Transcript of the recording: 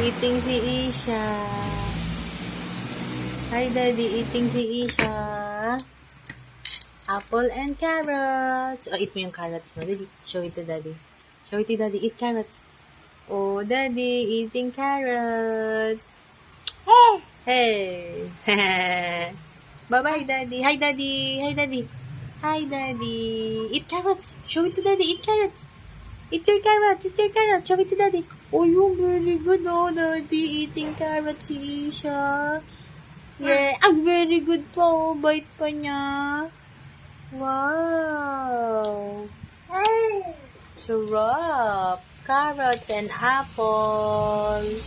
Eating si Isha. Hi, Daddy. Eating si Isha. Apple and carrots. Oh, eat mo yung carrots mo. Daddy, show it to Daddy. Show it to Daddy. Eat carrots. Oh, Daddy, eating carrots. Hey. Bye-bye, Daddy. Hi, Daddy. Hi, Daddy. Hi, Daddy. Eat carrots. Show it to Daddy. Eat carrots. Eat your carrots. Eat your carrots. Show it to Daddy. Oh, you're very good, oh, Daddy. Eating carrots si Isha. Yeah. Ang very good po. Bite pa niya. Wow. Sarap. Carrots and apple.